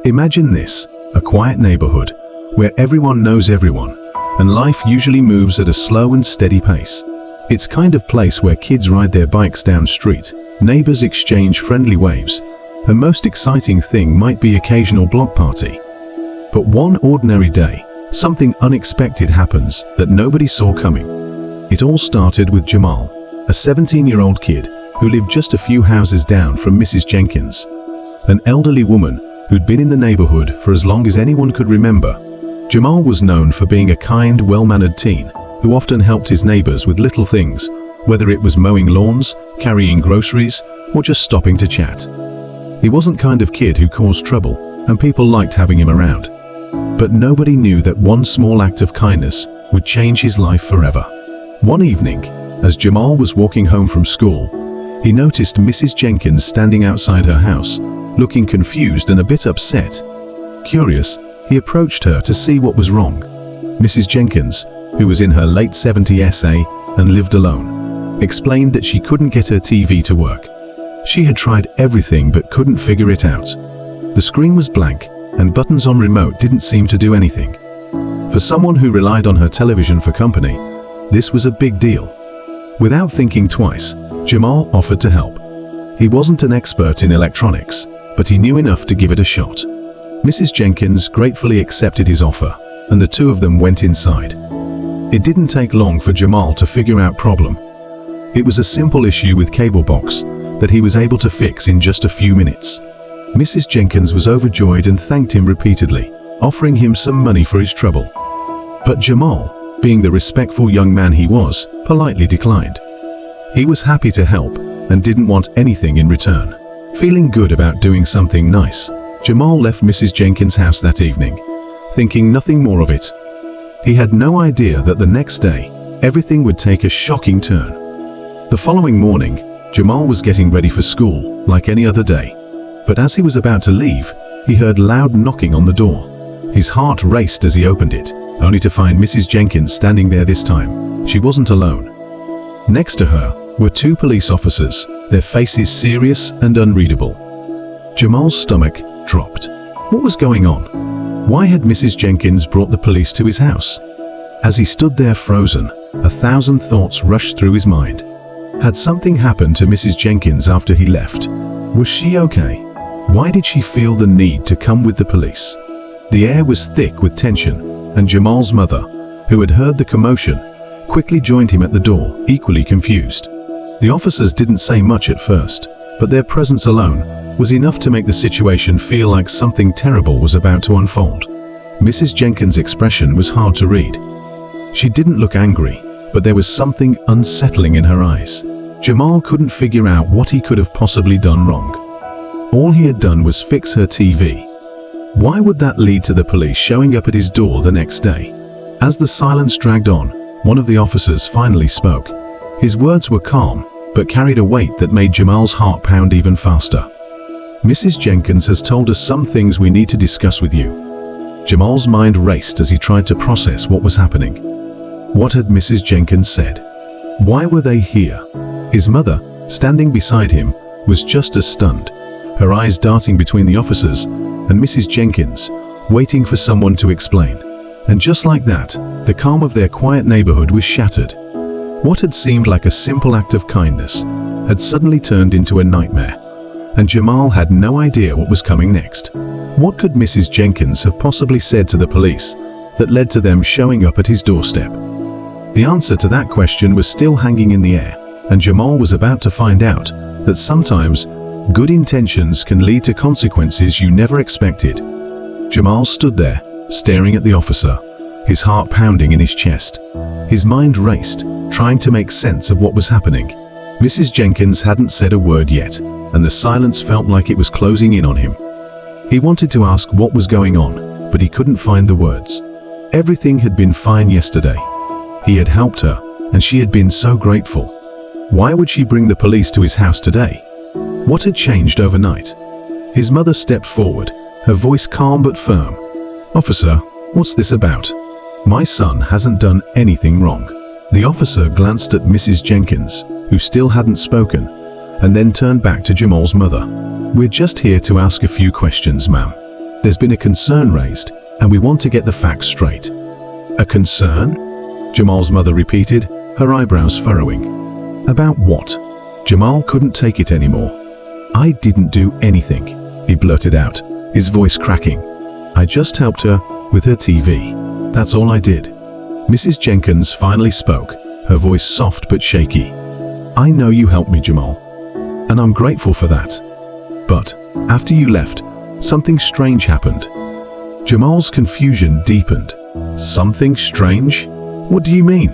Imagine this, a quiet neighborhood where everyone knows everyone, and life usually moves at a slow and steady pace. It's kind of place where kids ride their bikes down street, neighbors exchange friendly waves, and most exciting thing might be occasional block party. But one ordinary day, something unexpected happens that nobody saw coming. It all started with Jamal, a 17-year-old kid who lived just a few houses down from Mrs. Jenkins, an elderly woman who'd been in the neighborhood for as long as anyone could remember. Jamal was known for being a kind, well-mannered teen who often helped his neighbors with little things, whether it was mowing lawns, carrying groceries, or just stopping to chat. He wasn't kind of kid who caused trouble, and people liked having him around. But nobody knew that one small act of kindness would change his life forever. One evening, as Jamal was walking home from school, he noticed Mrs. Jenkins standing outside her house, looking confused and a bit upset. Curious, he approached her to see what was wrong. Mrs. Jenkins, who was in her late 70s and lived alone, explained that she couldn't get her TV to work. She had tried everything but couldn't figure it out. The screen was blank, and buttons on remote didn't seem to do anything. For someone who relied on her television for company, this was a big deal. Without thinking twice, Jamal offered to help. He wasn't an expert in electronics, but he knew enough to give it a shot. Mrs. Jenkins gratefully accepted his offer, and the two of them went inside. It didn't take long for Jamal to figure out problem. It was a simple issue with cable box that he was able to fix in just a few minutes. Mrs. Jenkins was overjoyed and thanked him repeatedly, offering him some money for his trouble. But Jamal, being the respectful young man he was, politely declined. He was happy to help and didn't want anything in return. Feeling good about doing something nice, Jamal left Mrs. Jenkins' house that evening, thinking nothing more of it. He had no idea that the next day, everything would take a shocking turn. The following morning, Jamal was getting ready for school, like any other day. But as he was about to leave, he heard loud knocking on the door. His heart raced as he opened it, only to find Mrs. Jenkins standing there this time. She wasn't alone. Next to her were two police officers, their faces serious and unreadable. Jamal's stomach dropped. What was going on? Why had Mrs. Jenkins brought the police to his house? As he stood there frozen, 1,000 thoughts rushed through his mind. Had something happened to Mrs. Jenkins after he left? Was she okay? Why did she feel the need to come with the police? The air was thick with tension, and Jamal's mother, who had heard the commotion, quickly joined him at the door, equally confused. The officers didn't say much at first, but their presence alone was enough to make the situation feel like something terrible was about to unfold. Mrs. Jenkins' expression was hard to read. She didn't look angry, but there was something unsettling in her eyes. Jamal couldn't figure out what he could have possibly done wrong. All he had done was fix her TV. Why would that lead to the police showing up at his door the next day? As the silence dragged on, one of the officers finally spoke. His words were calm, but carried a weight that made Jamal's heart pound even faster. Mrs. Jenkins has told us some things we need to discuss with you. Jamal's mind raced as he tried to process what was happening. What had Mrs. Jenkins said? Why were they here? His mother, standing beside him, was just as stunned, her eyes darting between the officers and Mrs. Jenkins, waiting for someone to explain. And just like that, the calm of their quiet neighborhood was shattered. What had seemed like a simple act of kindness had suddenly turned into a nightmare, and Jamal had no idea what was coming next. What could Mrs. Jenkins have possibly said to the police that led to them showing up at his doorstep? The answer to that question was still hanging in the air, and Jamal was about to find out that sometimes good intentions can lead to consequences you never expected. Jamal stood there, staring at the officer, his heart pounding in his chest. His mind raced, trying to make sense of what was happening. Mrs. Jenkins hadn't said a word yet, and the silence felt like it was closing in on him. He wanted to ask what was going on, but he couldn't find the words. Everything had been fine yesterday. He had helped her, and she had been so grateful. Why would she bring the police to his house today? What had changed overnight? His mother stepped forward, her voice calm but firm. "Officer, what's this about? My son hasn't done anything wrong." The officer glanced at Mrs. Jenkins, who still hadn't spoken, and then turned back to Jamal's mother. "We're just here to ask a few questions, ma'am." There's been a concern raised, and we want to get the facts straight." "A concern?" Jamal's mother repeated, her eyebrows furrowing. "About what?" Jamal couldn't take it anymore. "I didn't do anything," he blurted out, his voice cracking. "I just helped her with her TV. That's all I did." Mrs. Jenkins finally spoke, her voice soft but shaky. "I know you helped me, Jamal, and I'm grateful for that. But after you left, something strange happened." Jamal's confusion deepened. "Something strange? What do you mean?"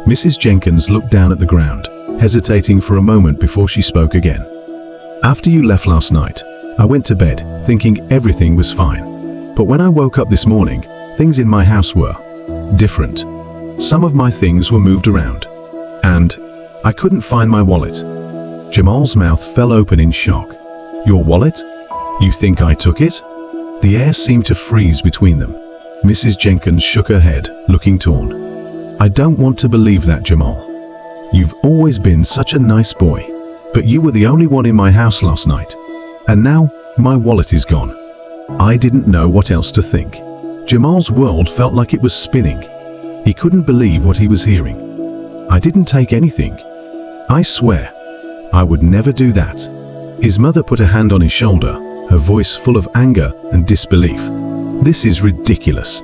Mrs. Jenkins looked down at the ground, hesitating for a moment before she spoke again. "After you left last night, I went to bed thinking everything was fine. But when I woke up this morning, things in my house were different. Some of my things were moved around, and I couldn't find my wallet." Jamal's mouth fell open in shock. "Your wallet? You think I took it?" The air seemed to freeze between them. Mrs. Jenkins shook her head, looking torn. "I don't want to believe that, Jamal. You've always been such a nice boy, but you were the only one in my house last night. And now, my wallet is gone." I didn't know what else to think. Jamal's world felt like it was spinning. He couldn't believe what he was hearing. "I didn't take anything. I swear. I would never do that." His mother put a hand on his shoulder, her voice full of anger and disbelief. "This is ridiculous.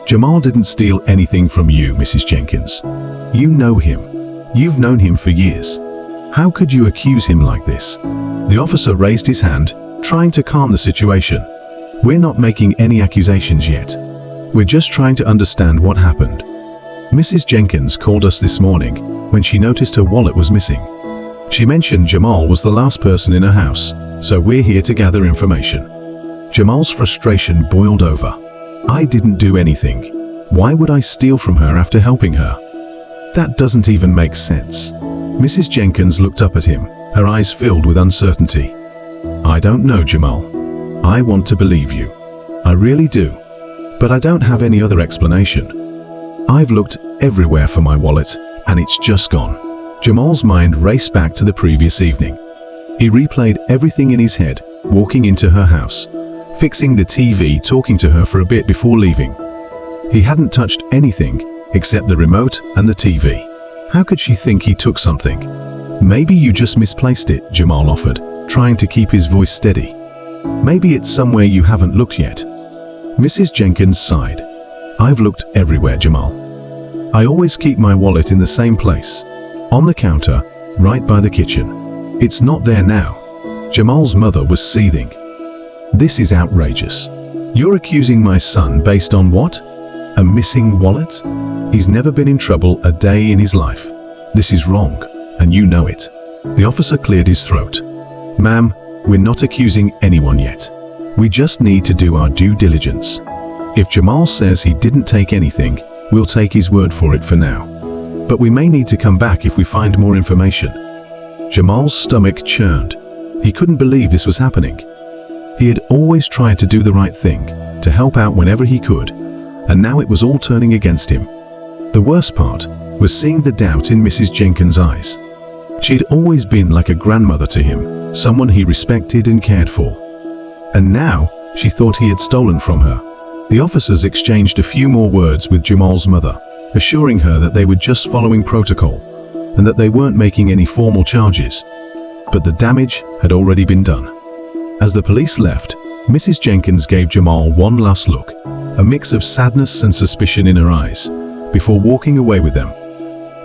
Jamal didn't steal anything from you, Mrs. Jenkins. You know him. You've known him for years. How could you accuse him like this?" The officer raised his hand, trying to calm the situation. "We're not making any accusations yet. We're just trying to understand what happened. Mrs. Jenkins called us this morning when she noticed her wallet was missing. She mentioned Jamal was the last person in her house, so we're here to gather information." Jamal's frustration boiled over. "I didn't do anything. Why would I steal from her after helping her? That doesn't even make sense." Mrs. Jenkins looked up at him, her eyes filled with uncertainty. "I don't know, Jamal. I want to believe you. I really do. But I don't have any other explanation. I've looked everywhere for my wallet, and it's just gone." Jamal's mind raced back to the previous evening. He replayed everything in his head, walking into her house, fixing the TV, talking to her for a bit before leaving. He hadn't touched anything except the remote and the TV. How could she think he took something? "Maybe you just misplaced it," Jamal offered, trying to keep his voice steady. "Maybe it's somewhere you haven't looked yet." Mrs. Jenkins sighed. "I've looked everywhere, Jamal. I always keep my wallet in the same place, on the counter, right by the kitchen. It's not there now." Jamal's mother was seething. "This is outrageous. You're accusing my son based on what? A missing wallet? He's never been in trouble a day in his life. This is wrong, and you know it." The officer cleared his throat. "Ma'am, we're not accusing anyone yet. We just need to do our due diligence. If Jamal says he didn't take anything, we'll take his word for it for now. But we may need to come back if we find more information." Jamal's stomach churned. He couldn't believe this was happening. He had always tried to do the right thing, to help out whenever he could, and now it was all turning against him. The worst part was seeing the doubt in Mrs. Jenkins' eyes. She had always been like a grandmother to him, someone he respected and cared for. And now, she thought he had stolen from her. The officers exchanged a few more words with Jamal's mother, assuring her that they were just following protocol, and that they weren't making any formal charges. But the damage had already been done. As the police left, Mrs. Jenkins gave Jamal one last look, a mix of sadness and suspicion in her eyes, before walking away with them.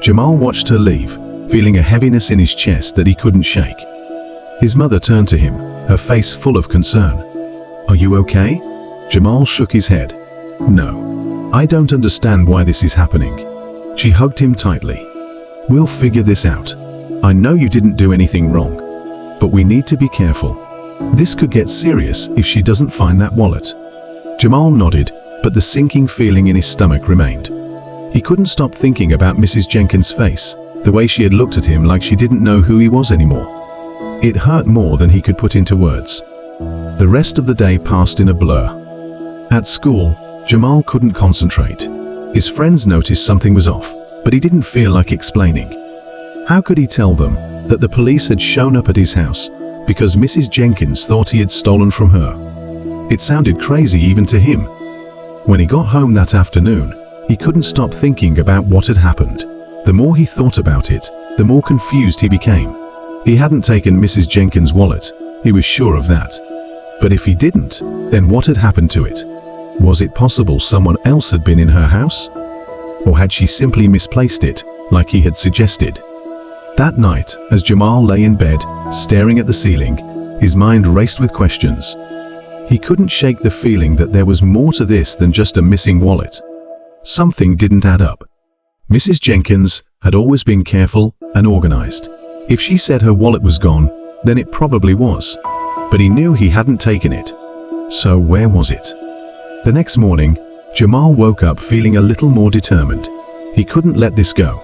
Jamal watched her leave, feeling a heaviness in his chest that he couldn't shake. His mother turned to him, her face full of concern. "Are you okay?" Jamal shook his head. "No. I don't understand why this is happening." She hugged him tightly. "We'll figure this out. I know you didn't do anything wrong, but we need to be careful. This could get serious if she doesn't find that wallet." Jamal nodded, but the sinking feeling in his stomach remained. He couldn't stop thinking about Mrs. Jenkins' face, the way she had looked at him like she didn't know who he was anymore. It hurt more than he could put into words. The rest of the day passed in a blur. At school, Jamal couldn't concentrate. His friends noticed something was off, but he didn't feel like explaining. How could he tell them that the police had shown up at his house because Mrs. Jenkins thought he had stolen from her? It sounded crazy even to him. When he got home that afternoon, he couldn't stop thinking about what had happened. The more he thought about it, the more confused he became. He hadn't taken Mrs. Jenkins' wallet, he was sure of that. But if he didn't, then what had happened to it? Was it possible someone else had been in her house? Or had she simply misplaced it, like he had suggested? That night, as Jamal lay in bed, staring at the ceiling, his mind raced with questions. He couldn't shake the feeling that there was more to this than just a missing wallet. Something didn't add up. Mrs. Jenkins had always been careful and organized. If she said her wallet was gone, then it probably was. But he knew he hadn't taken it. So where was it? The next morning, Jamal woke up feeling a little more determined. He couldn't let this go.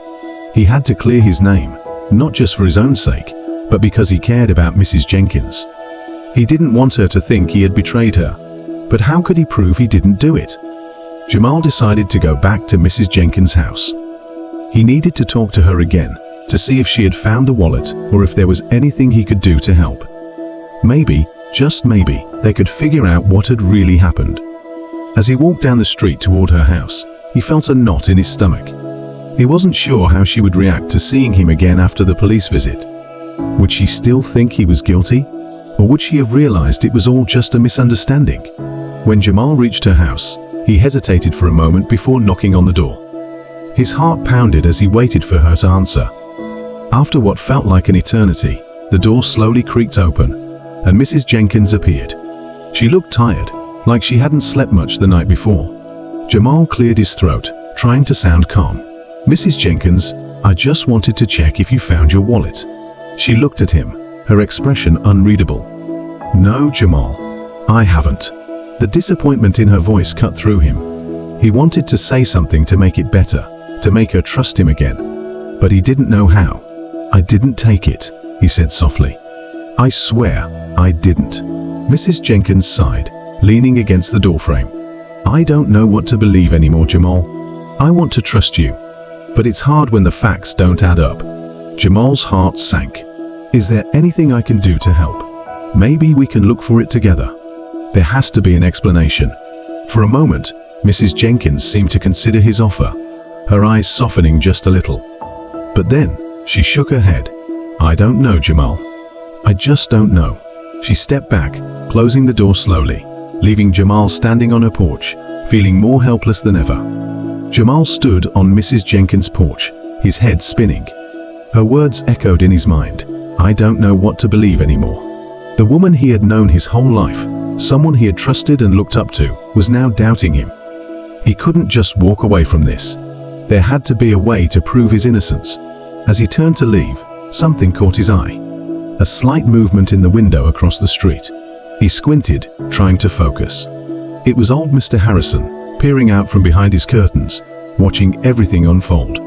He had to clear his name, not just for his own sake, but because he cared about Mrs. Jenkins. He didn't want her to think he had betrayed her. But how could he prove he didn't do it? Jamal decided to go back to Mrs. Jenkins' house. He needed to talk to her again, to see if she had found the wallet or if there was anything he could do to help. Maybe, just maybe, they could figure out what had really happened. As he walked down the street toward her house, he felt a knot in his stomach. He wasn't sure how she would react to seeing him again after the police visit. Would she still think he was guilty? Or would she have realized it was all just a misunderstanding? When Jamal reached her house, he hesitated for a moment before knocking on the door. His heart pounded as he waited for her to answer. After what felt like an eternity, the door slowly creaked open, and Mrs. Jenkins appeared. She looked tired, like she hadn't slept much the night before. Jamal cleared his throat, trying to sound calm. "Mrs. Jenkins, I just wanted to check if you found your wallet." She looked at him, her expression unreadable. "No, Jamal, I haven't." The disappointment in her voice cut through him. He wanted to say something to make it better, to make her trust him again. But he didn't know how. "I didn't take it," he said softly. "I swear, I didn't." Mrs. Jenkins sighed, leaning against the doorframe. "I don't know what to believe anymore, Jamal. I want to trust you. But it's hard when the facts don't add up." Jamal's heart sank. "Is there anything I can do to help? Maybe we can look for it together. There has to be an explanation." For a moment, Mrs. Jenkins seemed to consider his offer, her eyes softening just a little. But then, she shook her head. "I don't know, Jamal. I just don't know." She stepped back, closing the door slowly, leaving Jamal standing on her porch, feeling more helpless than ever. Jamal stood on Mrs. Jenkins' porch, his head spinning. Her words echoed in his mind. I don't know what to believe anymore. The woman he had known his whole life, someone he had trusted and looked up to, was now doubting him. He couldn't just walk away from this. There had to be a way to prove his innocence. As he turned to leave, something caught his eye. A slight movement in the window across the street. He squinted, trying to focus. It was old Mr. Harrison, peering out from behind his curtains, watching everything unfold.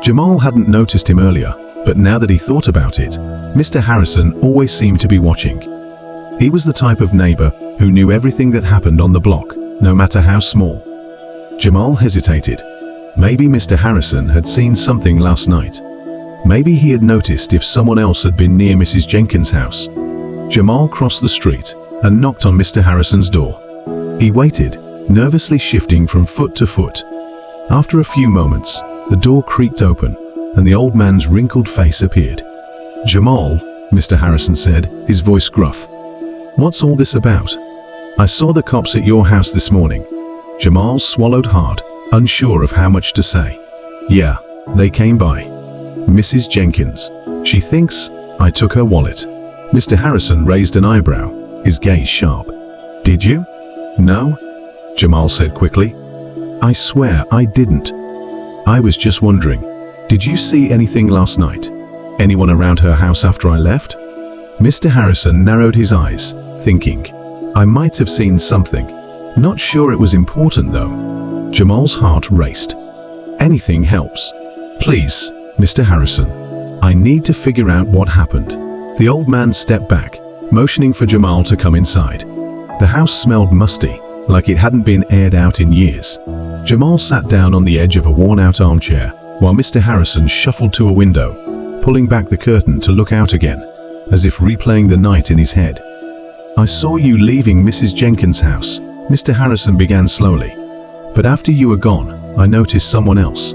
Jamal hadn't noticed him earlier, but now that he thought about it, Mr. Harrison always seemed to be watching. He was the type of neighbor who knew everything that happened on the block, no matter how small. Jamal hesitated. Maybe Mr. Harrison had seen something last night. Maybe he had noticed if someone else had been near Mrs. Jenkins' house. Jamal crossed the street and knocked on Mr. Harrison's door. He waited, nervously shifting from foot to foot. After a few moments, the door creaked open, and the old man's wrinkled face appeared. "Jamal," Mr. Harrison said, his voice gruff. "What's all this about? I saw the cops at your house this morning." Jamal swallowed hard, unsure of how much to say. "Yeah, they came by. Mrs. Jenkins. She thinks I took her wallet." Mr. Harrison raised an eyebrow, his gaze sharp. "Did you?" "No," Jamal said quickly. "I swear I didn't. I was just wondering, did you see anything last night? Anyone around her house after I left?" Mr. Harrison narrowed his eyes, thinking, "I might have seen something. Not sure it was important though." Jamal's heart raced. "Anything helps. Please, Mr. Harrison. I need to figure out what happened." The old man stepped back, motioning for Jamal to come inside. The house smelled musty, like it hadn't been aired out in years. Jamal sat down on the edge of a worn-out armchair, while Mr. Harrison shuffled to a window, pulling back the curtain to look out again, as if replaying the night in his head. "I saw you leaving Mrs. Jenkins' house," Mr. Harrison began slowly. "But after you were gone, I noticed someone else.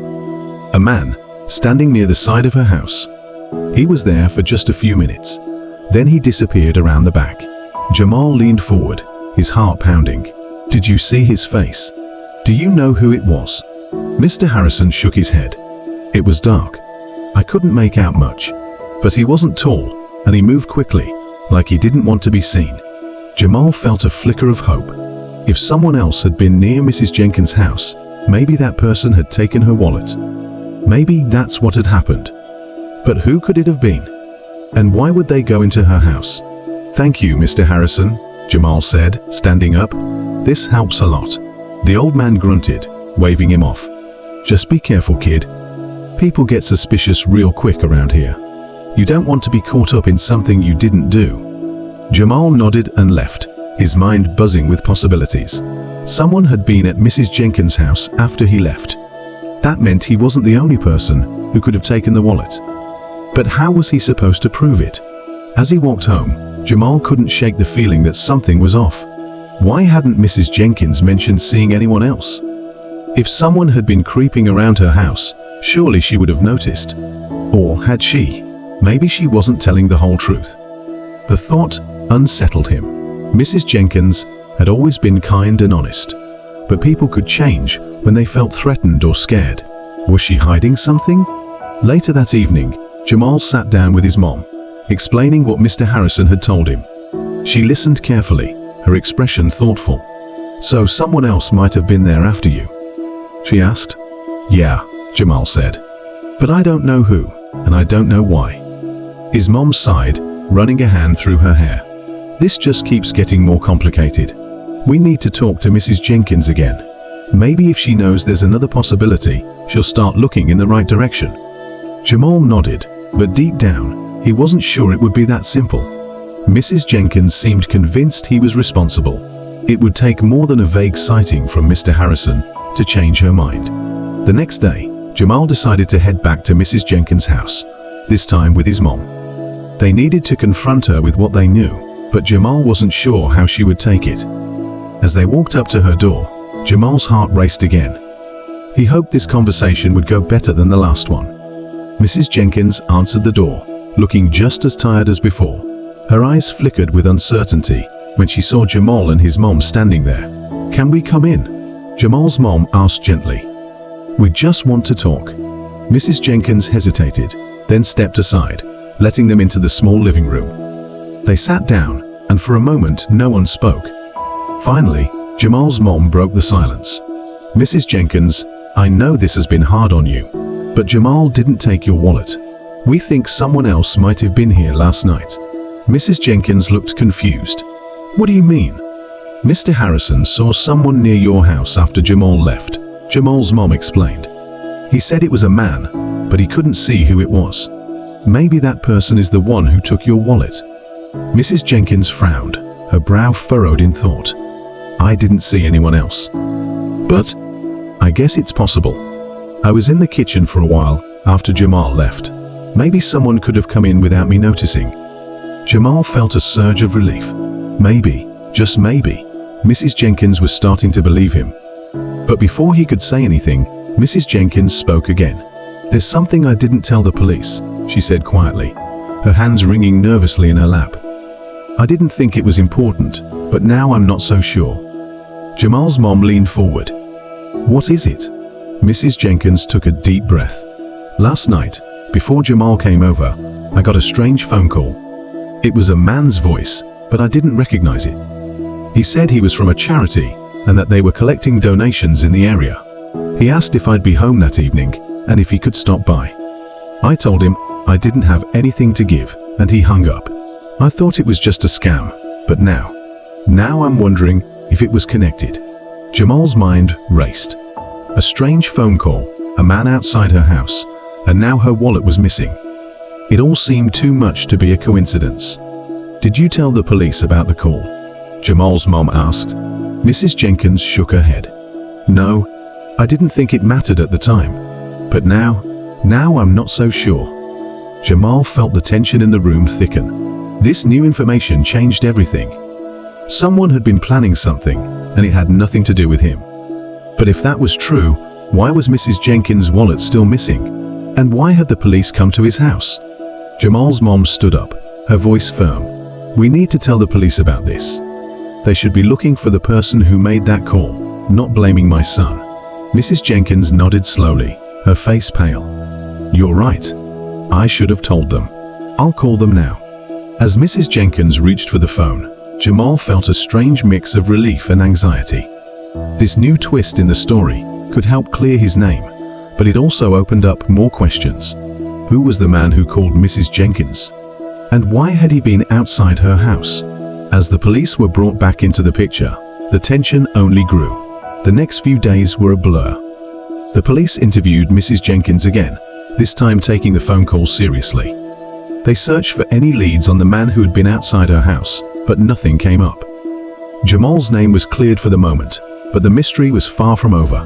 A man, standing near the side of her house. He was there for just a few minutes. Then he disappeared around the back." Jamal leaned forward, his heart pounding. "Did you see his face? Do you know who it was?" Mr. Harrison shook his head. "It was dark. I couldn't make out much. But he wasn't tall, and he moved quickly, like he didn't want to be seen." Jamal felt a flicker of hope. If someone else had been near Mrs. Jenkins' house, maybe that person had taken her wallet. Maybe that's what had happened. But who could it have been? And why would they go into her house? "Thank you, Mr. Harrison," Jamal said, standing up. "This helps a lot." The old man grunted, waving him off. "Just be careful, kid. People get suspicious real quick around here. You don't want to be caught up in something you didn't do." Jamal nodded and left, his mind buzzing with possibilities. Someone had been at Mrs. Jenkins' house after he left. That meant he wasn't the only person who could have taken the wallet. But how was he supposed to prove it? As he walked home, Jamal couldn't shake the feeling that something was off. Why hadn't Mrs. Jenkins mentioned seeing anyone else? If someone had been creeping around her house, surely she would have noticed. Or had she? Maybe she wasn't telling the whole truth. The thought unsettled him. Mrs. Jenkins had always been kind and honest. But people could change when they felt threatened or scared. Was she hiding something? Later that evening, Jamal sat down with his mom, explaining what Mr. Harrison had told him. She listened carefully, her expression thoughtful. "So someone else might have been there after you?" she asked. "Yeah," Jamal said. "But I don't know who, and I don't know why." His mom sighed, running a hand through her hair. "This just keeps getting more complicated. We need to talk to Mrs. Jenkins again. Maybe if she knows there's another possibility, she'll start looking in the right direction." Jamal nodded, but deep down, he wasn't sure it would be that simple. Mrs. Jenkins seemed convinced he was responsible. It would take more than a vague sighting from Mr. Harrison to change her mind. The next day, Jamal decided to head back to Mrs. Jenkins' house, this time with his mom. They needed to confront her with what they knew, but Jamal wasn't sure how she would take it. As they walked up to her door, Jamal's heart raced again. He hoped this conversation would go better than the last one. Mrs. Jenkins answered the door, looking just as tired as before. Her eyes flickered with uncertainty when she saw Jamal and his mom standing there. "Can we come in?" Jamal's mom asked gently. "We just want to talk." Mrs. Jenkins hesitated, then stepped aside, letting them into the small living room. They sat down, and for a moment no one spoke. Finally, Jamal's mom broke the silence. "Mrs. Jenkins, I know this has been hard on you, but Jamal didn't take your wallet. We think someone else might have been here last night." Mrs. Jenkins looked confused. "What do you mean?" "Mr. Harrison saw someone near your house after Jamal left," Jamal's mom explained. "He said it was a man, but he couldn't see who it was. Maybe that person is the one who took your wallet." Mrs. Jenkins frowned, her brow furrowed in thought. "I didn't see anyone else. But I guess it's possible. I was in the kitchen for a while after Jamal left. Maybe someone could have come in without me noticing." Jamal felt a surge of relief. Maybe, just maybe, Mrs. Jenkins was starting to believe him. But before he could say anything, Mrs. Jenkins spoke again. "There's something I didn't tell the police," she said quietly, her hands wringing nervously in her lap. "I didn't think it was important, but now I'm not so sure." Jamal's mom leaned forward. "What is it?" Mrs. Jenkins took a deep breath. "Last night, before Jamal came over, I got a strange phone call. It was a man's voice, but I didn't recognize it. He said he was from a charity and that they were collecting donations in the area. He asked if I'd be home that evening and if he could stop by. I told him I didn't have anything to give, and he hung up. I thought it was just a scam, but now I'm wondering if it was connected." Jamal's mind raced. A strange phone call, a man outside her house, and now her wallet was missing. It all seemed too much to be a coincidence. "Did you tell the police about the call?" Jamal's mom asked. Mrs. Jenkins shook her head. "No, I didn't think it mattered at the time. But now I'm not so sure." Jamal felt the tension in the room thicken. This new information changed everything. Someone had been planning something, and it had nothing to do with him. But if that was true, why was Mrs. Jenkins' wallet still missing? And why had the police come to his house? Jamal's mom stood up, her voice firm. "We need to tell the police about this. They should be looking for the person who made that call, not blaming my son." Mrs. Jenkins nodded slowly, her face pale. "You're right. I should have told them. I'll call them now." As Mrs. Jenkins reached for the phone, Jamal felt a strange mix of relief and anxiety. This new twist in the story could help clear his name, but it also opened up more questions. Who was the man who called Mrs. Jenkins? And why had he been outside her house? As the police were brought back into the picture, the tension only grew. The next few days were a blur. The police interviewed Mrs. Jenkins again, this time taking the phone call seriously. They searched for any leads on the man who had been outside her house, but nothing came up. Jamal's name was cleared for the moment, but the mystery was far from over.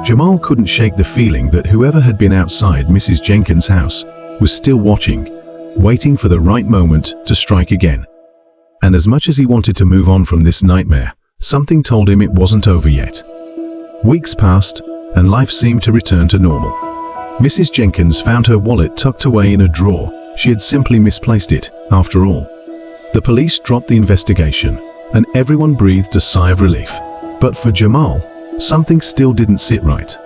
Jamal couldn't shake the feeling that whoever had been outside Mrs. Jenkins' house was still watching, waiting for the right moment to strike again. And as much as he wanted to move on from this nightmare, something told him it wasn't over yet. Weeks passed, and life seemed to return to normal. Mrs. Jenkins found her wallet tucked away in a drawer. She had simply misplaced it, after all. The police dropped the investigation, and everyone breathed a sigh of relief. But for Jamal, something still didn't sit right.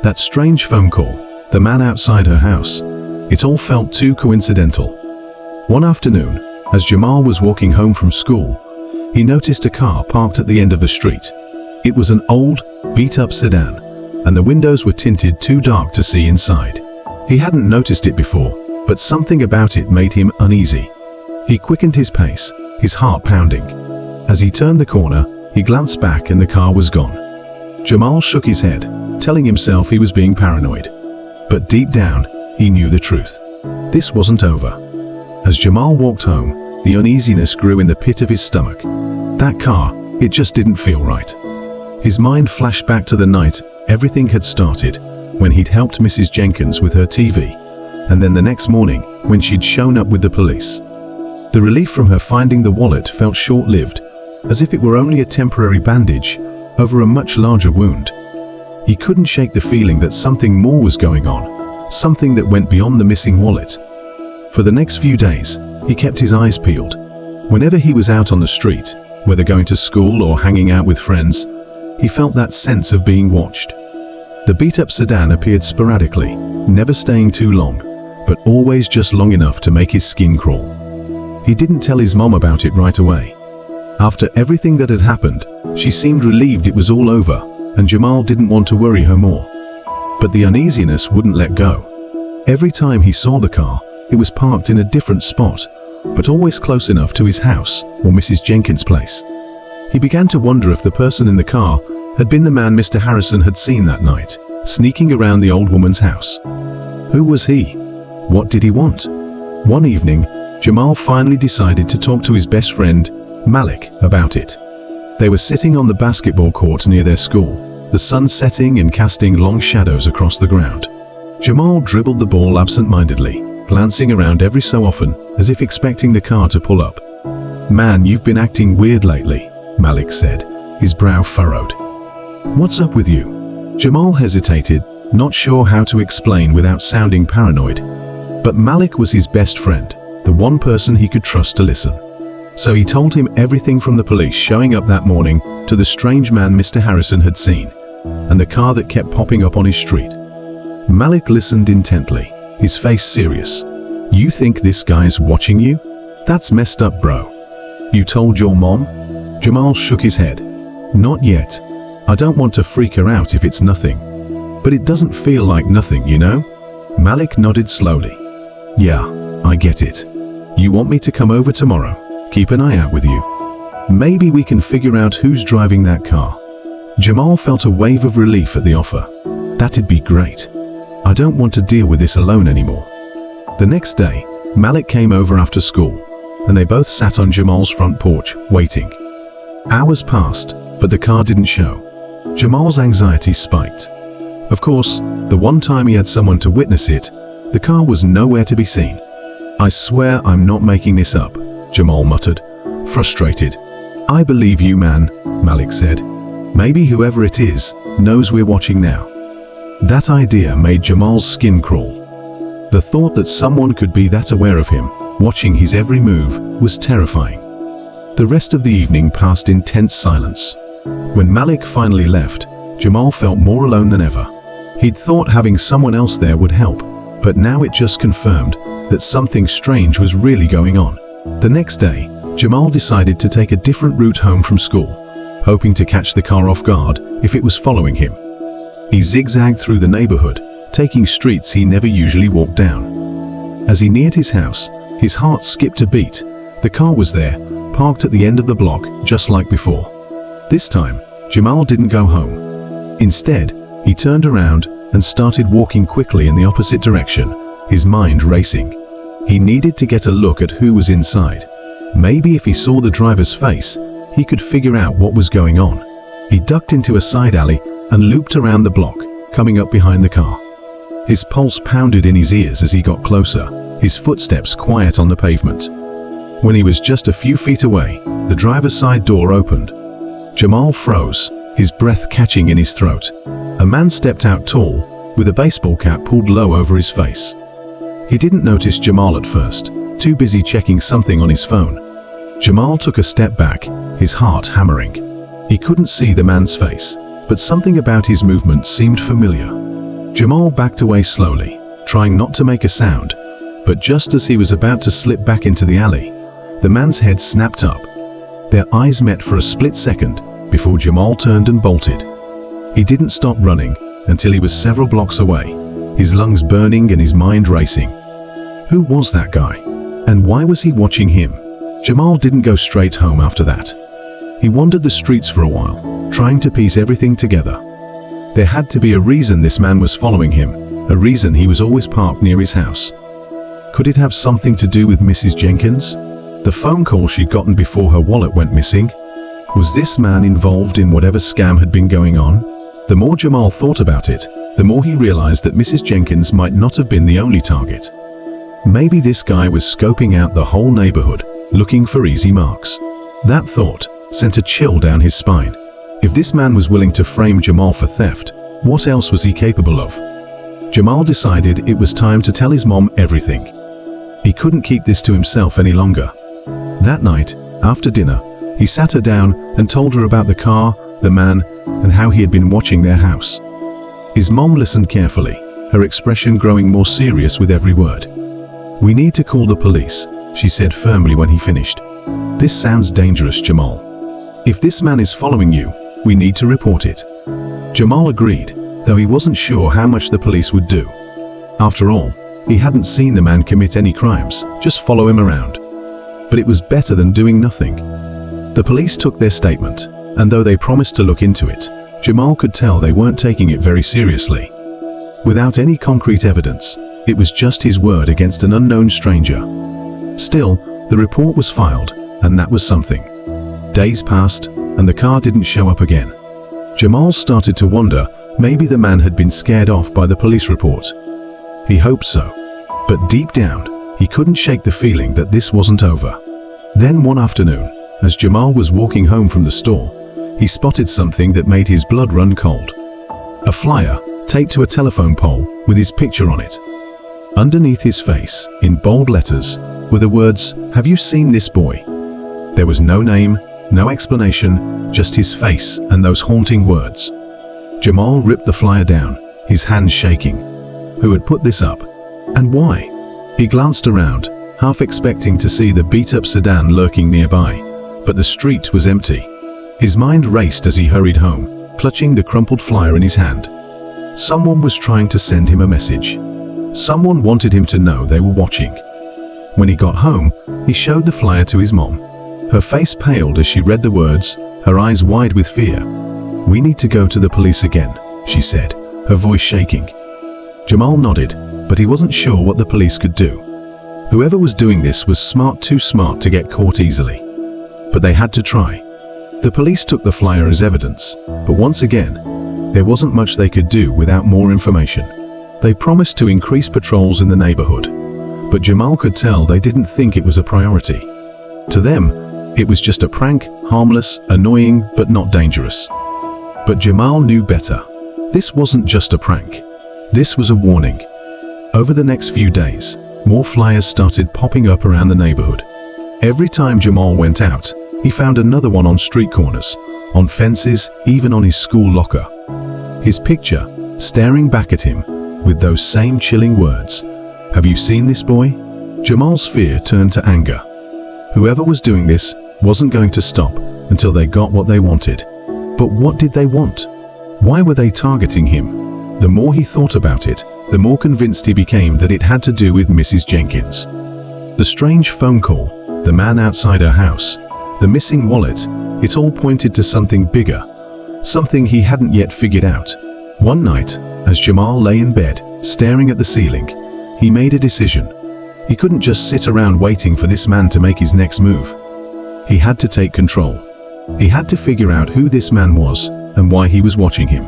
That strange phone call, the man outside her house, it all felt too coincidental. One afternoon, as Jamal was walking home from school, he noticed a car parked at the end of the street. It was an old, beat-up sedan, and the windows were tinted too dark to see inside. He hadn't noticed it before, but something about it made him uneasy. He quickened his pace, his heart pounding. As he turned the corner, he glanced back and the car was gone. Jamal shook his head, telling himself he was being paranoid. But deep down, he knew the truth. This wasn't over. As Jamal walked home, the uneasiness grew in the pit of his stomach. That car, it just didn't feel right. His mind flashed back to the night everything had started, when he'd helped Mrs. Jenkins with her TV, and then the next morning, when she'd shown up with the police. The relief from her finding the wallet felt short-lived, as if it were only a temporary bandage over a much larger wound. He couldn't shake the feeling that something more was going on, something that went beyond the missing wallet. For the next few days, he kept his eyes peeled. Whenever he was out on the street, whether going to school or hanging out with friends, he felt that sense of being watched. The beat-up sedan appeared sporadically, never staying too long, but always just long enough to make his skin crawl. He didn't tell his mom about it right away. After everything that had happened, she seemed relieved it was all over, and Jamal didn't want to worry her more. But the uneasiness wouldn't let go. Every time he saw the car, it was parked in a different spot, but always close enough to his house or Mrs. Jenkins' place. He began to wonder if the person in the car had been the man Mr. Harrison had seen that night, sneaking around the old woman's house. Who was he? What did he want? One evening, Jamal finally decided to talk to his best friend, Malik, about it. They were sitting on the basketball court near their school, the sun setting and casting long shadows across the ground. Jamal dribbled the ball absent-mindedly, glancing around every so often, as if expecting the car to pull up. "Man, you've been acting weird lately," Malik said, his brow furrowed. "What's up with you?" Jamal hesitated, not sure how to explain without sounding paranoid. But Malik was his best friend, the one person he could trust to listen. So he told him everything from the police showing up that morning to the strange man Mr. Harrison had seen, and the car that kept popping up on his street. Malik listened intently, his face serious. "You think this guy's watching you? That's messed up, bro. You told your mom?" Jamal shook his head. "Not yet. I don't want to freak her out if it's nothing. But it doesn't feel like nothing, you know?" Malik nodded slowly. "Yeah, I get it. You want me to come over tomorrow? Keep an eye out with you. Maybe we can figure out who's driving that car." Jamal felt a wave of relief at the offer. That'd be great. I don't want to deal with this alone anymore. The next day, Malik came over after school, and they both sat on Jamal's front porch, waiting. Hours passed, but the car didn't show. Jamal's anxiety spiked. Of course, the one time he had someone to witness it, the car was nowhere to be seen. "I swear I'm not making this up," Jamal muttered, frustrated. "I believe you, man," Malik said. "Maybe whoever it is knows we're watching now." That idea made Jamal's skin crawl. The thought that someone could be that aware of him, watching his every move, was terrifying. The rest of the evening passed in tense silence. When Malik finally left, Jamal felt more alone than ever. He'd thought having someone else there would help, but now it just confirmed that something strange was really going on. The next day, Jamal decided to take a different route home from school, hoping to catch the car off guard if it was following him. He zigzagged through the neighborhood, taking streets he never usually walked down. As he neared his house, his heart skipped a beat. The car was there, parked at the end of the block, just like before. This time, Jamal didn't go home. Instead, he turned around and started walking quickly in the opposite direction, his mind racing. He needed to get a look at who was inside. Maybe if he saw the driver's face, he could figure out what was going on. He ducked into a side alley and looped around the block, coming up behind the car. His pulse pounded in his ears as he got closer, his footsteps quiet on the pavement. When he was just a few feet away, the driver's side door opened. Jamal froze, his breath catching in his throat. A man stepped out tall, with a baseball cap pulled low over his face. He didn't notice Jamal at first, too busy checking something on his phone. Jamal took a step back, his heart hammering. He couldn't see the man's face, but something about his movement seemed familiar. Jamal backed away slowly, trying not to make a sound, but just as he was about to slip back into the alley, the man's head snapped up. Their eyes met for a split second before Jamal turned and bolted. He didn't stop running until he was several blocks away, his lungs burning and his mind racing. Who was that guy? And why was he watching him? Jamal didn't go straight home after that. He wandered the streets for a while, trying to piece everything together. There had to be a reason this man was following him, a reason he was always parked near his house. Could it have something to do with Mrs. Jenkins? The phone call she'd gotten before her wallet went missing? Was this man involved in whatever scam had been going on? The more Jamal thought about it, the more he realized that Mrs. Jenkins might not have been the only target. Maybe this guy was scoping out the whole neighborhood, looking for easy marks. That thought sent a chill down his spine. If this man was willing to frame Jamal for theft, what else was he capable of? Jamal decided it was time to tell his mom everything. He couldn't keep this to himself any longer. That night, after dinner, he sat her down and told her about the car, the man, and how he had been watching their house. His mom listened carefully, her expression growing more serious with every word. "We need to call the police," she said firmly when he finished. "This sounds dangerous, Jamal. If this man is following you, we need to report it." Jamal agreed, though he wasn't sure how much the police would do. After all, he hadn't seen the man commit any crimes, just follow him around. But it was better than doing nothing. The police took their statement, and though they promised to look into it, Jamal could tell they weren't taking it very seriously. Without any concrete evidence, it was just his word against an unknown stranger. Still, the report was filed, and that was something. Days passed, and the car didn't show up again. Jamal started to wonder maybe the man had been scared off by the police report. He hoped so, but deep down, he couldn't shake the feeling that this wasn't over. Then one afternoon, as Jamal was walking home from the store, he spotted something that made his blood run cold. A flyer taped to a telephone pole with his picture on it. Underneath his face, in bold letters, were the words, "Have you seen this boy?" There was no name, no explanation, just his face and those haunting words. Jamal ripped the flyer down, his hands shaking. Who had put this up? And why? He glanced around, half expecting to see the beat-up sedan lurking nearby, but the street was empty. His mind raced as he hurried home, clutching the crumpled flyer in his hand. Someone was trying to send him a message. Someone wanted him to know they were watching. When he got home, he showed the flyer to his mom. Her face paled as she read the words, her eyes wide with fear. "We need to go to the police again," she said, her voice shaking. Jamal nodded, but he wasn't sure what the police could do. Whoever was doing this was too smart to get caught easily. But they had to try. The police took the flyer as evidence, but once again, there wasn't much they could do without more information. They promised to increase patrols in the neighborhood, but Jamal could tell they didn't think it was a priority. To them, It was just a prank, harmless, annoying, but not dangerous. But Jamal knew better. This wasn't just a prank. This was a warning. Over the next few days, more flyers started popping up around the neighborhood. Every time Jamal went out, he found another one on street corners, on fences, even on his school locker. His picture, staring back at him, with those same chilling words. "Have you seen this boy?" Jamal's fear turned to anger. Whoever was doing this wasn't going to stop until they got what they wanted. But what did they want? Why were they targeting him? The more he thought about it, the more convinced he became that it had to do with Mrs. Jenkins. The strange phone call, the man outside her house, the missing wallet, it all pointed to something bigger, something he hadn't yet figured out. One night, as Jamal lay in bed, staring at the ceiling, he made a decision. He couldn't just sit around waiting for this man to make his next move. He had to take control. He had to figure out who this man was and why he was watching him.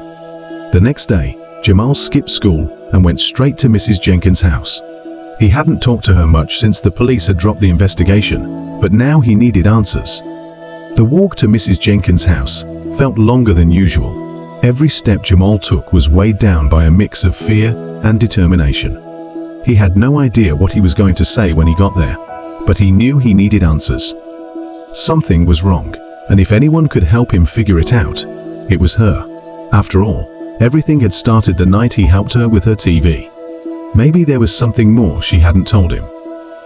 The next day, Jamal skipped school and went straight to Mrs. Jenkins' house. He hadn't talked to her much since the police had dropped the investigation, but now he needed answers. The walk to Mrs. Jenkins' house felt longer than usual. Every step Jamal took was weighed down by a mix of fear and determination. He had no idea what he was going to say when he got there, but he knew he needed answers. Something was wrong, and if anyone could help him figure it out, it was her. After all, everything had started the night he helped her with her TV. Maybe there was something more she hadn't told him.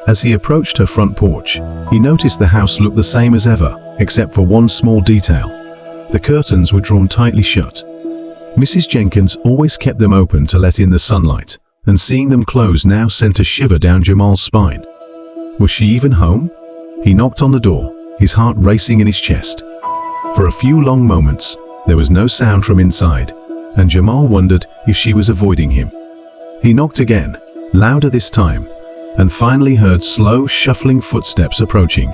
As he approached her front porch, he noticed the house looked the same as ever, except for one small detail. The curtains were drawn tightly shut. Mrs. Jenkins always kept them open to let in the sunlight, and seeing them close now sent a shiver down Jamal's spine. Was she even home? He knocked on the door, his heart racing in his chest. For a few long moments, there was no sound from inside, and Jamal wondered if she was avoiding him. He knocked again, louder this time, and finally heard slow, shuffling footsteps approaching.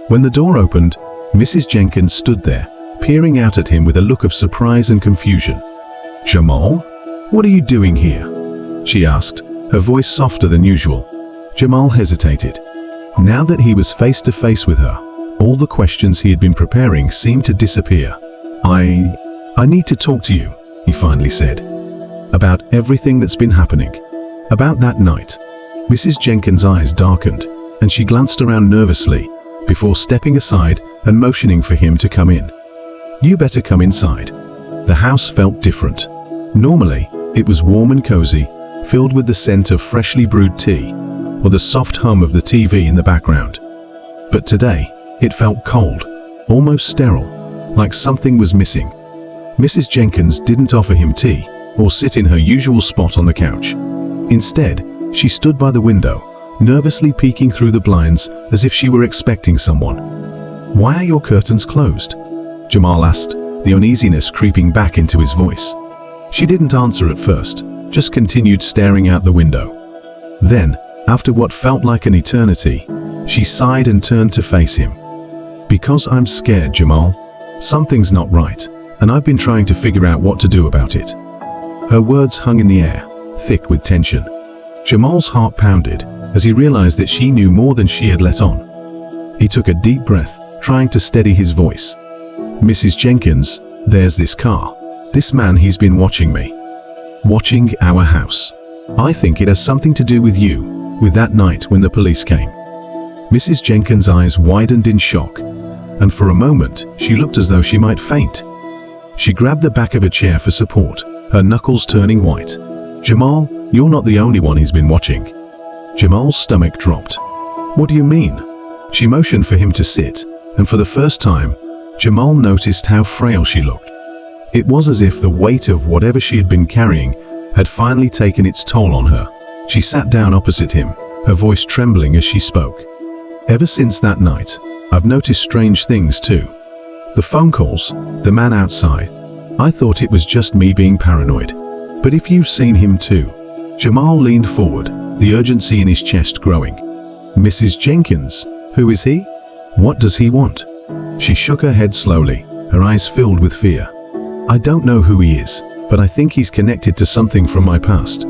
When the door opened, Mrs. Jenkins stood there, peering out at him with a look of surprise and confusion. "Jamal, what are you doing here?" she asked, her voice softer than usual. Jamal hesitated. Now that he was face to face with her, all the questions he had been preparing seemed to disappear. I need to talk to you," he finally said. "About everything that's been happening. About that night." Mrs. Jenkins' eyes darkened, and she glanced around nervously, before stepping aside and motioning for him to come in. "You better come inside." The house felt different. Normally, it was warm and cozy, filled with the scent of freshly brewed tea, or the soft hum of the TV in the background. But today, it felt cold, almost sterile, like something was missing. Mrs. Jenkins didn't offer him tea, or sit in her usual spot on the couch. Instead, she stood by the window, nervously peeking through the blinds as if she were expecting someone. "Why are your curtains closed?" Jamal asked, the uneasiness creeping back into his voice. She didn't answer at first, just continued staring out the window. Then, after what felt like an eternity, she sighed and turned to face him. "Because I'm scared, Jamal. Something's not right, and I've been trying to figure out what to do about it." Her words hung in the air, thick with tension. Jamal's heart pounded as he realized that she knew more than she had let on. He took a deep breath, trying to steady his voice. "Mrs. Jenkins, there's this car. This man, he's been watching me. Watching our house. I think it has something to do with you, with that night when the police came." Mrs. Jenkins' eyes widened in shock, and for a moment she looked as though she might faint. She grabbed the back of a chair for support, her knuckles turning white. "Jamal, you're not the only one he's been watching." Jamal's stomach dropped. "What do you mean?" She motioned for him to sit, and for the first time, Jamal noticed how frail she looked. It was as if the weight of whatever she had been carrying had finally taken its toll on her. She sat down opposite him, her voice trembling as she spoke. "Ever since that night, I've noticed strange things too. The phone calls, the man outside. I thought it was just me being paranoid. But if you've seen him too." Jamal leaned forward, the urgency in his chest growing. "Mrs. Jenkins, who is he? What does he want?" She shook her head slowly, her eyes filled with fear. "I don't know who he is, but I think he's connected to something from my past.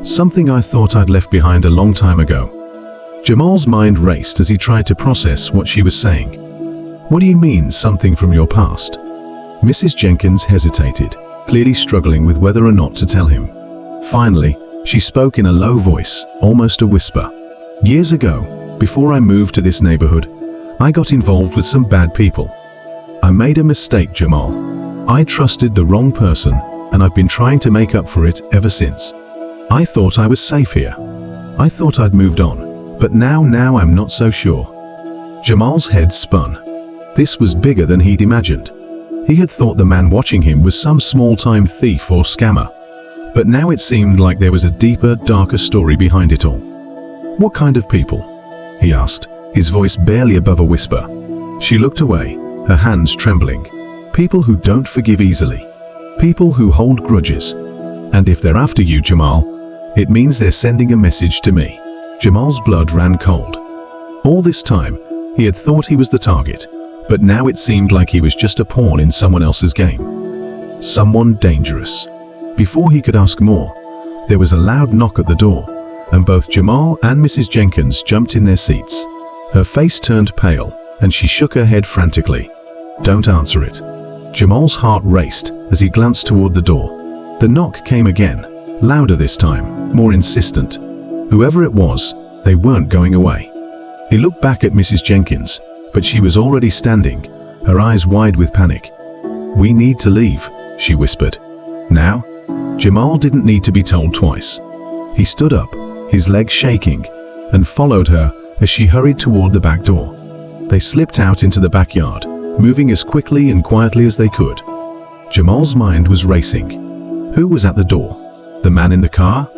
Something I thought I'd left behind a long time ago." Jamal's mind raced as he tried to process what she was saying. What do you mean, something from your past? Mrs. Jenkins hesitated, clearly struggling with whether or not to tell him. Finally, she spoke in a low voice, almost a whisper. Years ago, before I moved to this neighborhood, I got involved with some bad people. I made a mistake, Jamal. I trusted the wrong person, and I've been trying to make up for it ever since. I thought I was safe here. I thought I'd moved on, but now I'm not so sure. Jamal's head spun. This was bigger than he'd imagined. He had thought the man watching him was some small-time thief or scammer, but now it seemed like there was a deeper, darker story behind it all. What kind of people? He asked, his voice barely above a whisper. She looked away, her hands trembling. People who don't forgive easily. People who hold grudges. And if they're after you, Jamal, it means they're sending a message to me. Jamal's blood ran cold. All this time, he had thought he was the target, but now it seemed like he was just a pawn in someone else's game. Someone dangerous. Before he could ask more, there was a loud knock at the door, and both Jamal and Mrs. Jenkins jumped in their seats. Her face turned pale, and she shook her head frantically. Don't answer it. Jamal's heart raced as he glanced toward the door. The knock came again, louder this time, more insistent. Whoever it was, they weren't going away. He looked back at Mrs. Jenkins, but she was already standing, her eyes wide with panic. We need to leave, she whispered. Now? Jamal didn't need to be told twice. He stood up, his legs shaking, and followed her as she hurried toward the back door. They slipped out into the backyard, moving as quickly and quietly as they could. Jamal's mind was racing. Who was at the door? The man in the car?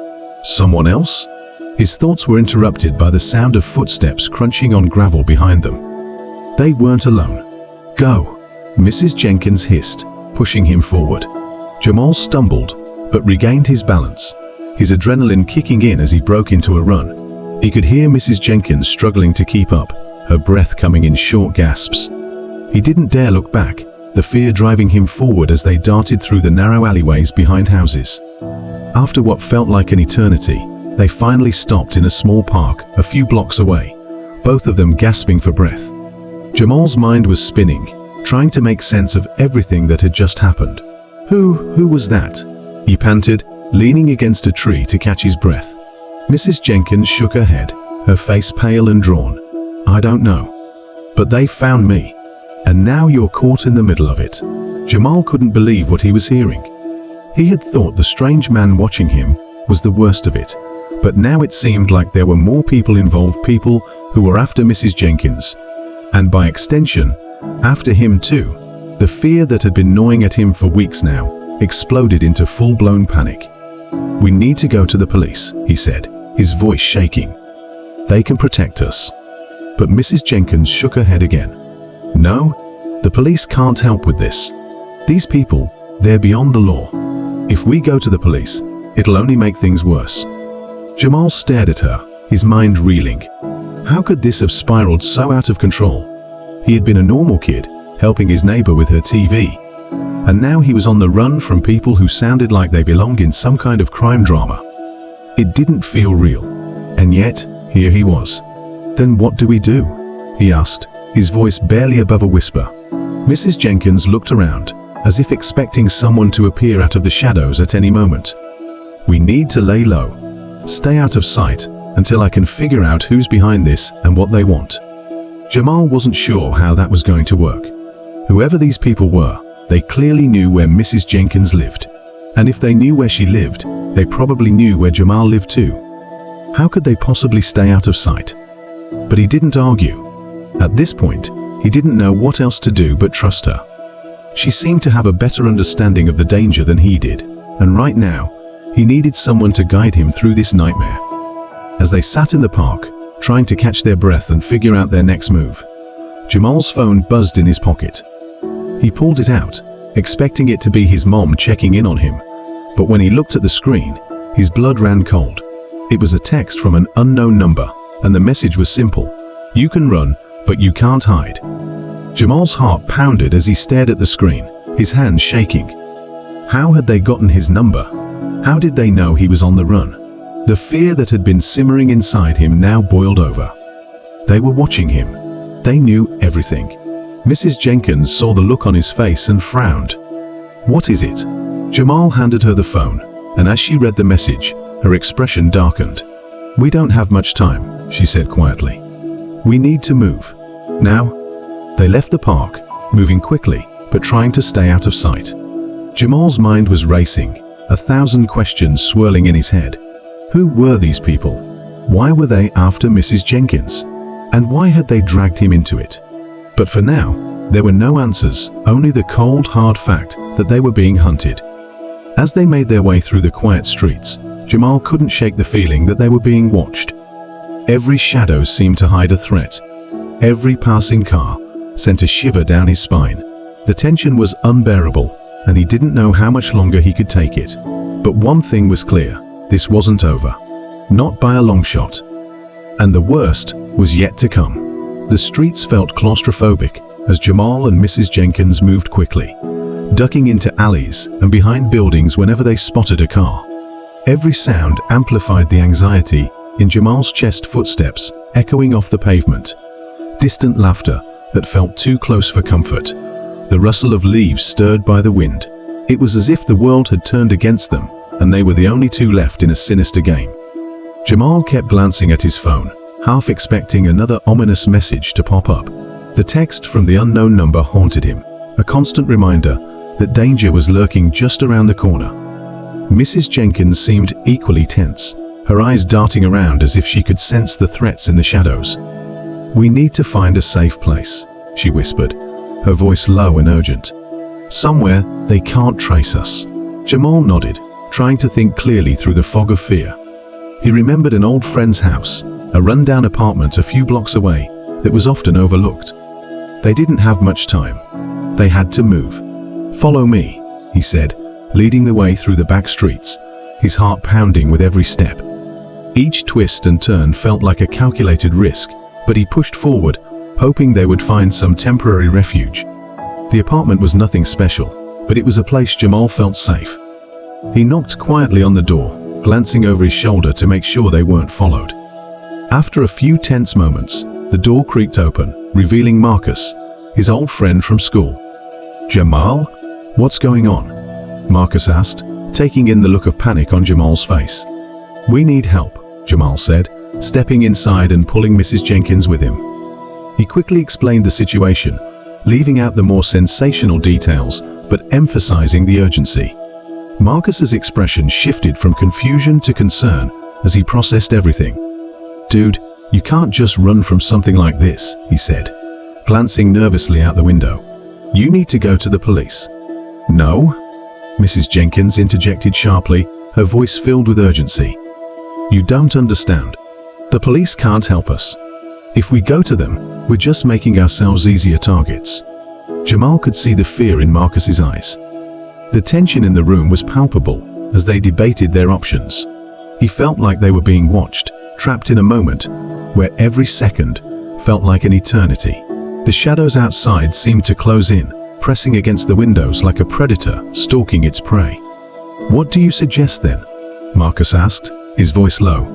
Someone else? His thoughts were interrupted by the sound of footsteps crunching on gravel behind them. They weren't alone. Go, Mrs. Jenkins hissed, pushing him forward. Jamal stumbled, but regained his balance, his adrenaline kicking in as he broke into a run. He could hear Mrs. Jenkins struggling to keep up, her breath coming in short gasps. He didn't dare look back, the fear driving him forward as they darted through the narrow alleyways behind houses. After what felt like an eternity, they finally stopped in a small park a few blocks away, both of them gasping for breath. Jamal's mind was spinning, trying to make sense of everything that had just happened. Who was that? He panted, leaning against a tree to catch his breath. Mrs. Jenkins shook her head, her face pale and drawn. I don't know. But they found me. And now you're caught in the middle of it. Jamal couldn't believe what he was hearing. He had thought the strange man watching him was the worst of it, but now it seemed like there were more people involved, people who were after Mrs. Jenkins, and by extension, after him too. The fear that had been gnawing at him for weeks now exploded into full-blown panic. We need to go to the police, he said, his voice shaking. They can protect us. But Mrs. Jenkins shook her head again. No, the police can't help with this. These people, they're beyond the law. If we go to the police, it'll only make things worse. Jamal stared at her, his mind reeling. How could this have spiraled so out of control? He had been a normal kid, helping his neighbor with her TV. And now he was on the run from people who sounded like they belonged in some kind of crime drama. It didn't feel real. And yet, here he was. Then what do we do? He asked, his voice barely above a whisper. Mrs. Jenkins looked around, as if expecting someone to appear out of the shadows at any moment. We need to lay low. Stay out of sight until I can figure out who's behind this and what they want. Jamal wasn't sure how that was going to work. Whoever these people were, they clearly knew where Mrs. Jenkins lived. And if they knew where she lived, they probably knew where Jamal lived too. How could they possibly stay out of sight? But he didn't argue. At this point, he didn't know what else to do but trust her. She seemed to have a better understanding of the danger than he did, and right now, he needed someone to guide him through this nightmare. As they sat in the park, trying to catch their breath and figure out their next move, Jamal's phone buzzed in his pocket. He pulled it out, expecting it to be his mom checking in on him, but when he looked at the screen, his blood ran cold. It was a text from an unknown number, and the message was simple. You can run, but you can't hide. Jamal's heart pounded as he stared at the screen, his hands shaking. How had they gotten his number? How did they know he was on the run? The fear that had been simmering inside him now boiled over. They were watching him. They knew everything. Mrs. Jenkins saw the look on his face and frowned. "What is it?" Jamal handed her the phone, and as she read the message, her expression darkened. "We don't have much time," she said quietly. "We need to move. Now." They left the park, moving quickly, but trying to stay out of sight. Jamal's mind was racing, 1,000 questions swirling in his head. Who were these people? Why were they after Mrs. Jenkins? And why had they dragged him into it? But for now, there were no answers, only the cold, hard fact that they were being hunted. As they made their way through the quiet streets, Jamal couldn't shake the feeling that they were being watched. Every shadow seemed to hide a threat. Every passing car sent a shiver down his spine. The tension was unbearable, and he didn't know how much longer he could take it. But one thing was clear: this wasn't over. Not by a long shot. And the worst was yet to come. The streets felt claustrophobic as Jamal and Mrs. Jenkins moved quickly, ducking into alleys and behind buildings whenever they spotted a car. Every sound amplified the anxiety in Jamal's chest, footsteps echoing off the pavement. Distant laughter that felt too close for comfort. The rustle of leaves stirred by the wind. It was as if the world had turned against them, and they were the only two left in a sinister game. Jamal kept glancing at his phone, half expecting another ominous message to pop up. The text from the unknown number haunted him, a constant reminder that danger was lurking just around the corner. Mrs. Jenkins seemed equally tense, her eyes darting around as if she could sense the threats in the shadows. "We need to find a safe place," she whispered, her voice low and urgent. "Somewhere they can't trace us." Jamal nodded, trying to think clearly through the fog of fear. He remembered an old friend's house, a rundown apartment a few blocks away that was often overlooked. They didn't have much time. They had to move. "Follow me," he said, leading the way through the back streets, his heart pounding with every step. Each twist and turn felt like a calculated risk, but he pushed forward, hoping they would find some temporary refuge. The apartment was nothing special, but it was a place Jamal felt safe. He knocked quietly on the door, glancing over his shoulder to make sure they weren't followed. After a few tense moments, the door creaked open, revealing Marcus, his old friend from school. "Jamal? What's going on?" Marcus asked, taking in the look of panic on Jamal's face. "We need help," Jamal said, stepping inside and pulling Mrs. Jenkins with him. He quickly explained the situation, leaving out the more sensational details, but emphasizing the urgency. Marcus's expression shifted from confusion to concern as he processed everything. "Dude, you can't just run from something like this," he said, glancing nervously out the window. "You need to go to the police." "No," Mrs. Jenkins interjected sharply, her voice filled with urgency. "You don't understand. The police can't help us. If we go to them, we're just making ourselves easier targets." Jamal could see the fear in Marcus's eyes. The tension in the room was palpable as they debated their options. He felt like they were being watched, trapped in a moment where every second felt like an eternity. The shadows outside seemed to close in, pressing against the windows like a predator stalking its prey. "What do you suggest then?" Marcus asked, his voice low.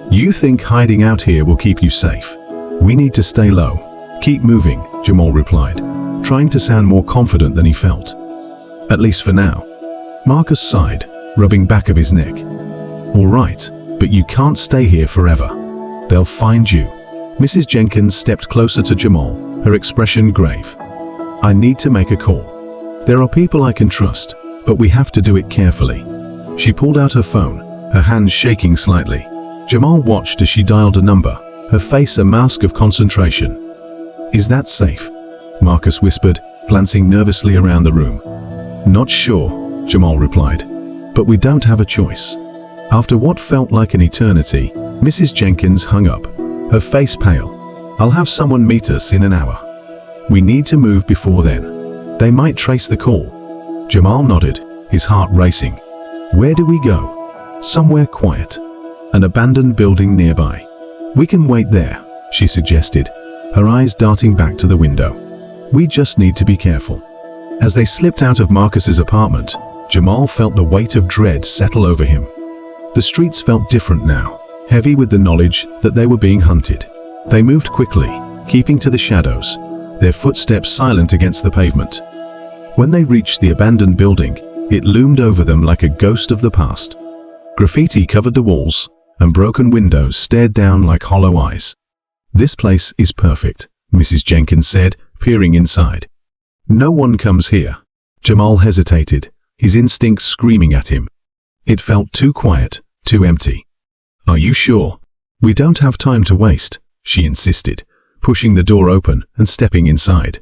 "You think hiding out here will keep you safe? We need to stay low. Keep moving," Jamal replied, trying to sound more confident than he felt. "At least for now." Marcus sighed, rubbing back of his neck. "All right, but you can't stay here forever. They'll find you." Mrs. Jenkins stepped closer to Jamal, her expression grave. "I need to make a call. There are people I can trust, but we have to do it carefully." She pulled out her phone, her hands shaking slightly. Jamal watched as she dialed a number, her face a mask of concentration. "Is that safe?" Marcus whispered, glancing nervously around the room. "Not sure," Jamal replied, "but we don't have a choice." After what felt like an eternity, Mrs. Jenkins hung up, her face pale. "I'll have someone meet us in an hour. We need to move before then. They might trace the call." Jamal nodded, his heart racing. "Where do we go?" "Somewhere quiet. An abandoned building nearby." "We can wait there," she suggested, her eyes darting back to the window. "We just need to be careful." As they slipped out of Marcus's apartment, Jamal felt the weight of dread settle over him. The streets felt different now, heavy with the knowledge that they were being hunted. They moved quickly, keeping to the shadows, their footsteps silent against the pavement. When they reached the abandoned building, it loomed over them like a ghost of the past. Graffiti covered the walls, and broken windows stared down like hollow eyes. "This place is perfect," Mrs. Jenkins said, peering inside. "No one comes here." Jamal hesitated, his instincts screaming at him. It felt too quiet, too empty. "Are you sure?" "We don't have time to waste," she insisted, pushing the door open and stepping inside.